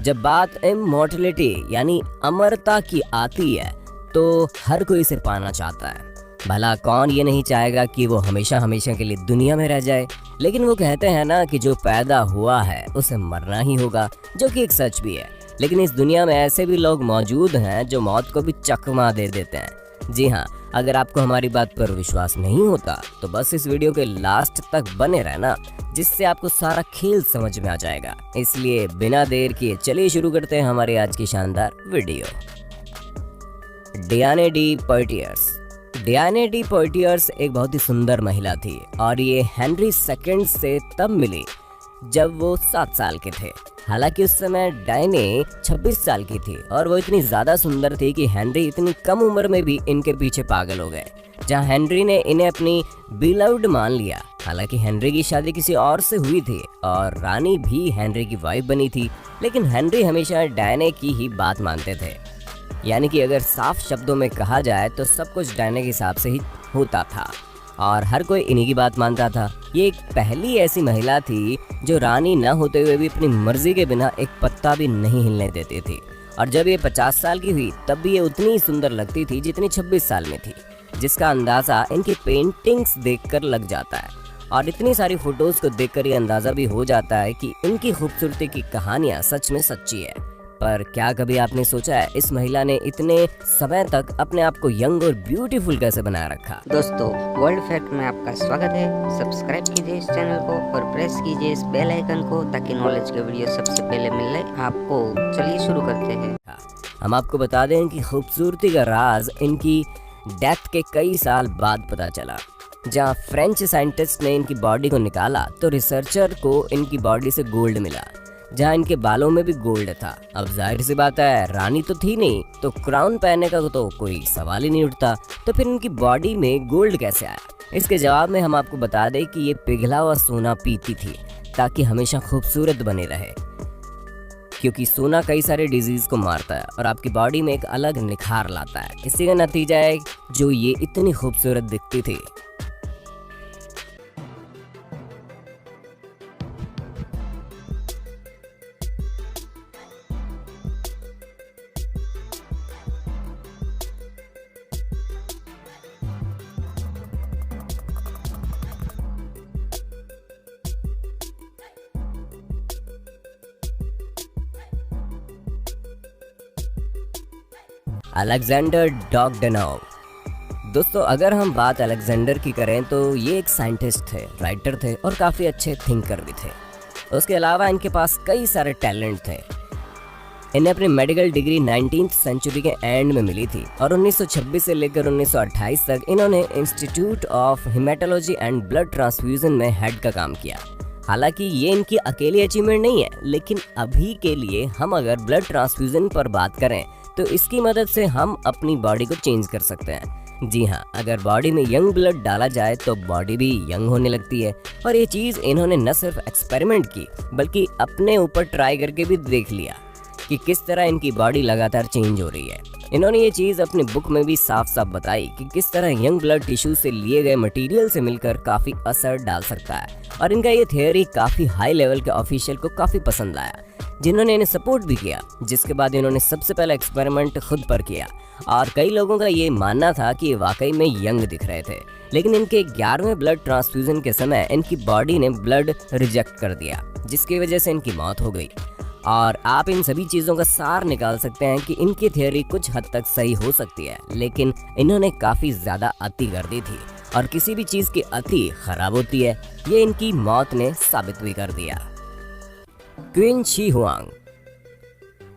जब बात इमॉर्टलिटी यानी अमरता की आती है तो हर कोई इसे पाना चाहता है। भला कौन ये नहीं चाहेगा कि वो हमेशा हमेशा के लिए दुनिया में रह जाए। लेकिन वो कहते हैं ना कि जो पैदा हुआ है उसे मरना ही होगा, जो कि एक सच भी है। लेकिन इस दुनिया में ऐसे भी लोग मौजूद हैं जो मौत को भी चकमा दे देते हैं। जी हाँ, अगर आपको हमारी बात पर विश्वास नहीं होता तो बस इस वीडियो के लास्ट तक बने रहना, जिससे आपको सारा खेल समझ में आ जाएगा। इसलिए बिना देर किए चलिए शुरू करते हैं हमारे आज की शानदार वीडियो। डियाने डी पोइटियर्स। डियाने डी पोइटियर्स एक बहुत ही सुंदर महिला थी और ये हेनरी सेकंड से तब मिली जब वो 7 साल के थे। हालांकि उस समय डायने 26 साल की थी और वो इतनी ज्यादा सुंदर थी कि हेनरी इतनी कम उम्र में भी इनके पीछे पागल हो गए। जहां हेनरी ने इन्हें अपनी बिलव्ड मान लिया। हालांकि हेनरी की शादी किसी और से हुई थी और रानी भी हेनरी की वाइफ बनी थी, लेकिन हेनरी हमेशा डायने की ही बात मानते थे। यानी कि अगर साफ शब्दों में कहा जाए तो सब कुछ डायने के हिसाब से ही होता था और हर कोई इन्हीं की बात मानता था। ये एक पहली ऐसी महिला थी जो रानी न होते हुए भी अपनी मर्जी के बिना एक पत्ता भी नहीं हिलने देती थी। और जब ये 50 साल की हुई तब भी ये उतनी ही सुंदर लगती थी जितनी 26 साल में थी, जिसका अंदाज़ा इनकी पेंटिंग्स देखकर लग जाता है। और इतनी सारी फोटोज़ को देखकर ये अंदाज़ा भी हो जाता है कि इनकी खूबसूरती की कहानियाँ सच में सच्ची है। पर क्या कभी आपने सोचा है इस महिला ने इतने समय तक अपने आप को यंग और ब्यूटीफुल कैसे बनाए रखा। दोस्तों, वर्ल्ड फैक्ट में आपका स्वागत है। सब्सक्राइब कीजिए इस चैनल को और प्रेस कीजिए इस बेल आइकन को ताकि नॉलेज के वीडियो सबसे पहले मिले आपको। चलिए शुरू करते हैं। हम आपको बता दें कि खूबसूरती का राज इनकी डेथ के कई साल बाद पता चला। जहाँ फ्रेंच साइंटिस्ट ने इनकी बॉडी को निकाला तो रिसर्चर को इनकी बॉडी से गोल्ड मिला, जहाँ इनके बालों में भी गोल्ड था। अब जाहिर सी बात है, रानी तो थी नहीं तो क्राउन पहनने का तो कोई सवाल ही नहीं उठता। तो फिर इनकी बॉडी में गोल्ड कैसे आया? इसके जवाब में हम आपको बता दें कि ये पिघला हुआ सोना पीती थी ताकि हमेशा खूबसूरत बने रहे, क्योंकि सोना कई सारे डिजीज को मारता है और आपकी बॉडी में एक अलग निखार लाता है। इसी का नतीजा है जो ये इतनी खूबसूरत दिखती थी। अलेक्जेंडर डॉगडेनोव। दोस्तों, अगर हम बात अलेक्जेंडर की करें तो ये एक साइंटिस्ट थे, राइटर थे और काफ़ी अच्छे थिंकर भी थे। उसके अलावा इनके पास कई सारे टैलेंट थे। इन्हें अपनी मेडिकल डिग्री 19th सेंचुरी के एंड में मिली थी और 1926 से लेकर 1928 तक इन्होंने institute of haematology and blood transfusion में हेड का काम किया। हालांकि ये इनकी अकेली अचीवमेंट नहीं है, लेकिन अभी के लिए हम अगर ब्लड ट्रांसफ्यूजन पर बात करें तो इसकी मदद से हम अपनी बॉडी को चेंज कर सकते हैं। जी हाँ, अगर बॉडी में यंग ब्लड डाला जाए तो बॉडी भी यंग होने लगती है। और ये चीज़ इन्होंने न सिर्फ एक्सपेरिमेंट की बल्कि अपने ऊपर ट्राई करके भी देख लिया कि किस तरह इनकी बॉडी लगातार चेंज हो रही है। इन्होंने ये चीज़ अपनी बुक में भी साफ साफ बताई कि किस तरह यंग ब्लड टिश्यू से लिए गए मटेरियल से मिलकर काफ़ी असर डाल सकता है। और इनका ये थियोरी काफ़ी हाई लेवल के ऑफिशियल को काफ़ी पसंद आया, जिन्होंने इन्हें सपोर्ट भी किया। जिसके बाद इन्होंने सबसे पहला एक्सपेरिमेंट खुद पर किया और कई लोगों का ये मानना था कि ये वाकई में यंग दिख रहे थे। लेकिन इनके 11वें ब्लड ट्रांसफ्यूजन के समय इनकी बॉडी ने ब्लड रिजेक्ट कर दिया, जिसकी वजह से इनकी मौत हो गई। और आप इन सभी चीज़ों का सार निकाल सकते हैं कि इनकी थियोरी कुछ हद तक सही हो सकती है, लेकिन इन्होंने काफ़ी ज़्यादा अति कर दी थी और किसी भी चीज़ की अति खराब होती है, ये इनकी मौत ने साबित भी कर दिया। Queen she Huang.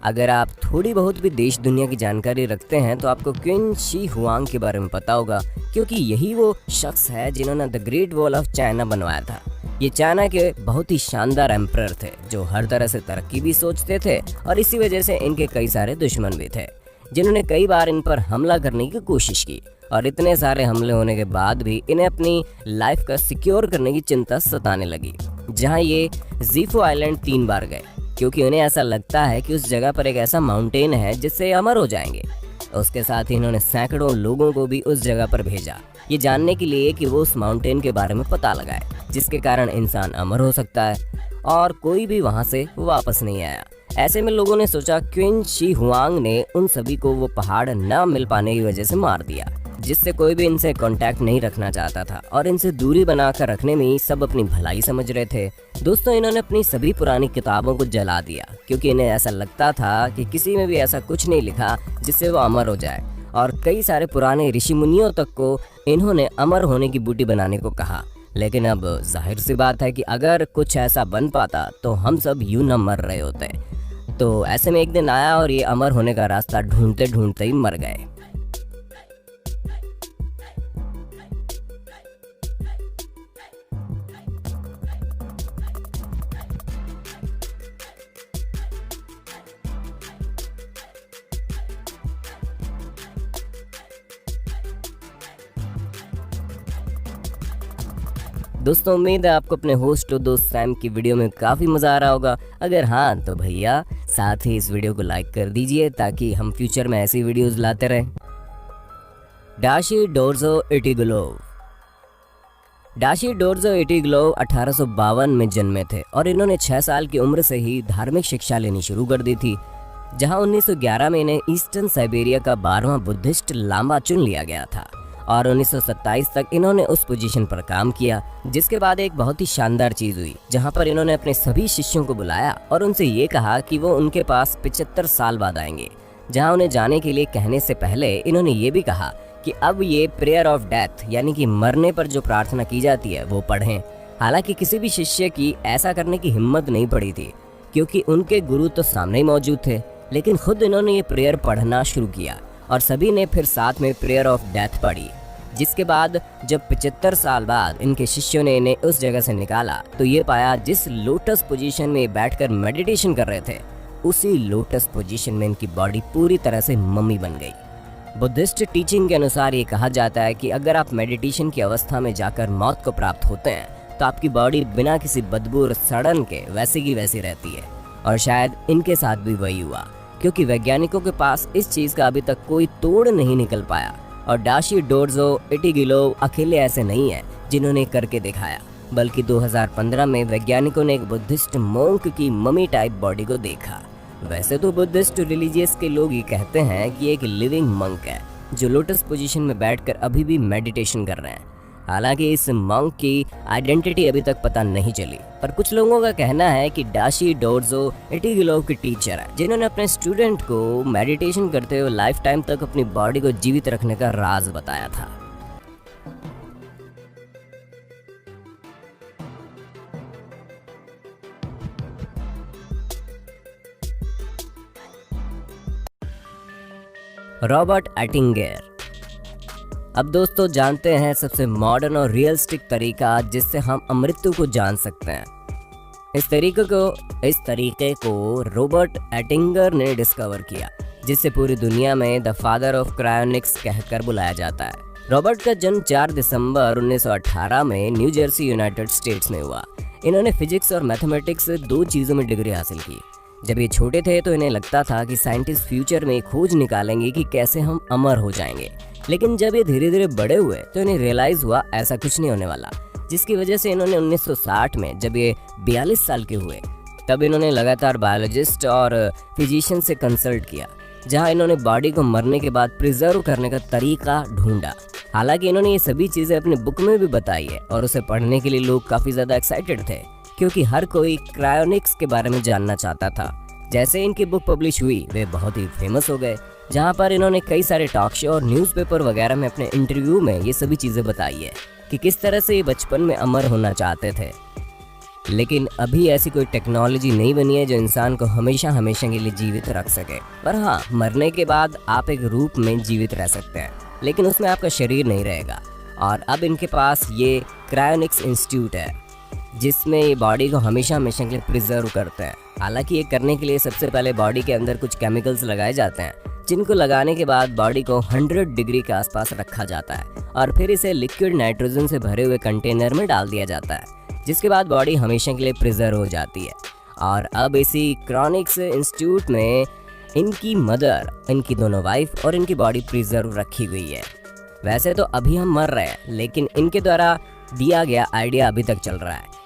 अगर आप थोड़ी बहुत भी देश दुनिया की जानकारी रखते हैं तो आपको क्वीन शी हुआंग के बारे में पता होगा, क्योंकि यही वो शख्स है जिन्होंने the great wall of China बनवाया था। ये चाइना के बहुत ही शानदार एम्परर थे जो हर तरह से तरक्की भी सोचते थे और इसी वजह से इनके कई सारे दुश्मन भी थे, जिन्होंने कई बार इन पर हमला करने की कोशिश की। और इतने सारे हमले होने के बाद भी इन्हें अपनी लाइफ का सिक्योर करने की चिंता सताने लगी। जहां ये ज़ीफो आइलैंड 3 बार गए, क्योंकि उन्हें ऐसा लगता है कि उस जगह पर एक ऐसा माउंटेन है जिससे अमर हो जाएंगे। उसके साथ ही इन्होंने सैकड़ों लोगों को भी उस जगह पर भेजा, ये जानने के लिए कि वो उस माउंटेन के बारे में पता लगाए, जिसके कारण इंसान अमर हो सकता है। और कोई भी वहाँ से वापस नहीं आया। ऐसे में लोगों ने सोचा क्वीन शी हुआंग ने उन सभी को वो पहाड़ न मिल पाने की वजह से मार दिया, जिससे कोई भी इनसे कांटेक्ट नहीं रखना चाहता था और इनसे दूरी बनाकर रखने में ही सब अपनी भलाई समझ रहे थे। दोस्तों, इन्होंने अपनी सभी पुरानी किताबों को जला दिया क्योंकि इन्हें ऐसा लगता था कि किसी में भी ऐसा कुछ नहीं लिखा जिससे वो अमर हो जाए, और कई सारे पुराने ऋषि मुनियों तक को इन्होंने अमर होने की बूटी बनाने को कहा। लेकिन अब जाहिर सी बात है कि अगर कुछ ऐसा बन पाता तो हम सब यूं न मर रहे होते। तो ऐसे में एक दिन आया और ये अमर होने का रास्ता ढूंढते ढूंढते ही मर गए। दोस्तों, उम्मीद है आपको अपने होस्ट और दोस्त सैम की वीडियो में काफ़ी मज़ा आ रहा होगा। अगर हाँ तो भैया साथ ही इस वीडियो को लाइक कर दीजिए ताकि हम फ्यूचर में ऐसी वीडियोस लाते रहें। डाशी डोरजो इटिगलोव। डाशी डोरजो इटिगलोव 1852 में जन्मे थे और इन्होंने 6 साल की उम्र से ही धार्मिक शिक्षा लेनी शुरू कर दी थी, जहां 1911 में इन्हें ईस्टर्न साइबेरिया का 12वां बुद्धिस्ट लामा चुन लिया गया था और 1927 तक इन्होंने उस पोजीशन पर काम किया। जिसके बाद एक बहुत ही शानदार चीज हुई, जहां पर इन्होंने अपने सभी शिष्यों को बुलाया और उनसे ये कहा कि वो उनके पास 75 साल बाद आएंगे। जहां उन्हें जाने के लिए कहने से पहले इन्होंने ये भी कहा कि अब ये प्रेयर ऑफ डेथ यानी कि मरने पर जो प्रार्थना की जाती है वो पढ़ें। हालांकि किसी भी शिष्य की ऐसा करने की हिम्मत नहीं पड़ी थी क्योंकि उनके गुरु तो सामने ही मौजूद थे, लेकिन खुद इन्होंने ये प्रेयर पढ़ना शुरू किया और सभी ने फिर साथ में प्रेयर ऑफ डेथ पढ़ी। जिसके बाद जब 75 साल बाद इनके शिष्यों ने इन्हें उस जगह से निकाला तो ये पाया जिस लोटस पोजीशन में बैठकर मेडिटेशन कर रहे थे उसी लोटस पोजीशन में इनकी बॉडी पूरी तरह से मम्मी बन गई। बुद्धिस्ट टीचिंग के अनुसार ये कहा जाता है कि अगर आप मेडिटेशन की अवस्था में जाकर मौत को प्राप्त होते हैं तो आपकी बॉडी बिना किसी बदबू और सड़न के वैसी की वैसी रहती है, और शायद इनके साथ भी वही हुआ क्योंकि वैज्ञानिकों के पास इस चीज का अभी तक कोई तोड़ नहीं निकल पाया। और डाशी डोरजो इटिगलोव अकेले ऐसे नहीं है जिन्होंने करके दिखाया, बल्कि 2015 में वैज्ञानिकों ने एक बुद्धिस्ट मोंक की ममी टाइप बॉडी को देखा। वैसे तो बुद्धिस्ट रिलीजियस के लोग ये कहते हैं कि एक लिविंग मंक है जो लोटस पोजीशन में बैठकर अभी भी मेडिटेशन कर रहे हैं। हालांकि इस मंक की आइडेंटिटी अभी तक पता नहीं चली, पर कुछ लोगों का कहना है कि डाशी डोरजो इटिगलोव के टीचर है जिन्होंने अपने स्टूडेंट को मेडिटेशन करते हुए लाइफ टाइम तक अपनी बॉडी को जीवित रखने का राज बताया था। रॉबर्ट एटिंगर। अब दोस्तों जानते हैं सबसे मॉडर्न और रियलिस्टिक तरीका जिससे हम अमृत्यु को जान सकते हैं। इस तरीके को रॉबर्ट एटिंगर ने डिस्कवर किया, जिसे पूरी दुनिया में द फादर ऑफ क्रायोनिक्स कहकर बुलाया जाता है। रॉबर्ट का जन्म 4 दिसंबर 1918 में न्यू जर्सी यूनाइटेड स्टेट्स में हुआ। इन्होंने फिजिक्स और मैथमेटिक्स 2 चीज़ों में डिग्री हासिल की। जब ये छोटे थे तो इन्हें लगता था कि साइंटिस्ट फ्यूचर में खोज निकालेंगे कि कैसे हम अमर हो जाएंगे, लेकिन जब ये धीरे धीरे बड़े हुए तो इन्हें रियलाइज हुआ ऐसा कुछ नहीं होने वाला, जिसकी वजह से इन्होंने 1960 में जब ये 42 साल के हुए तब इन्होंने लगातार बायोलॉजिस्ट और फिजिशियन से कंसल्ट किया, जहां इन्होंने बॉडी को मरने के बाद प्रिजर्व करने का तरीका ढूंढा। हालांकि इन्होंने ये सभी चीज़ें अपने बुक में भी बताई है और उसे पढ़ने के लिए लोग काफ़ी ज़्यादा एक्साइटेड थे क्योंकि हर कोई क्रायोनिक्स के बारे में जानना चाहता था। जैसे इनकी बुक पब्लिश हुई वे बहुत ही फेमस हो गए, जहां पर इन्होंने कई सारे टॉक शो और न्यूज़पेपर वगैरह में अपने इंटरव्यू में ये सभी चीज़ें बताई है कि किस तरह से ये बचपन में अमर होना चाहते थे। लेकिन अभी ऐसी कोई टेक्नोलॉजी नहीं बनी है जो इंसान को हमेशा हमेशा के लिए जीवित रख सके। पर हाँ, मरने के बाद आप एक रूप में जीवित रह सकते हैं, लेकिन उसमें आपका शरीर नहीं रहेगा। और अब इनके पास ये क्रायोनिक्स इंस्टीट्यूट है जिसमें ये बॉडी को हमेशा हमेशा के लिए प्रिजर्व करते हैं। हालांकि ये करने के लिए सबसे पहले बॉडी के अंदर कुछ केमिकल्स लगाए जाते हैं, जिनको लगाने के बाद बॉडी को 100 डिग्री के आसपास रखा जाता है और फिर इसे लिक्विड नाइट्रोजन से भरे हुए कंटेनर में डाल दिया जाता है, जिसके बाद बॉडी हमेशा के लिए प्रिजर्व हो जाती है। और अब इसी क्रायोनिक्स इंस्टीट्यूट में इनकी मदर, इनकी दोनों वाइफ और इनकी बॉडी प्रिजर्व रखी हुई है। वैसे तो अभी हम मर रहे हैं, लेकिन इनके द्वारा दिया गया आइडिया अभी तक चल रहा है।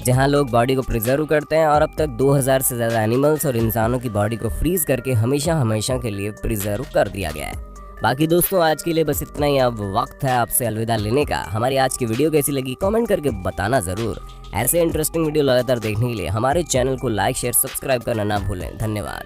जहां लोग बॉडी को प्रिजर्व करते हैं और अब तक 2000 से ज़्यादा एनिमल्स और इंसानों की बॉडी को फ्रीज करके हमेशा हमेशा के लिए प्रिजर्व कर दिया गया है। बाकी दोस्तों आज के लिए बस इतना ही। अब वक्त है आपसे अलविदा लेने का। हमारी आज की वीडियो कैसी लगी कमेंट करके बताना ज़रूर। ऐसे इंटरेस्टिंग वीडियो लगातार देखने के लिए हमारे चैनल को लाइक शेयर सब्सक्राइब करना ना भूलें। धन्यवाद।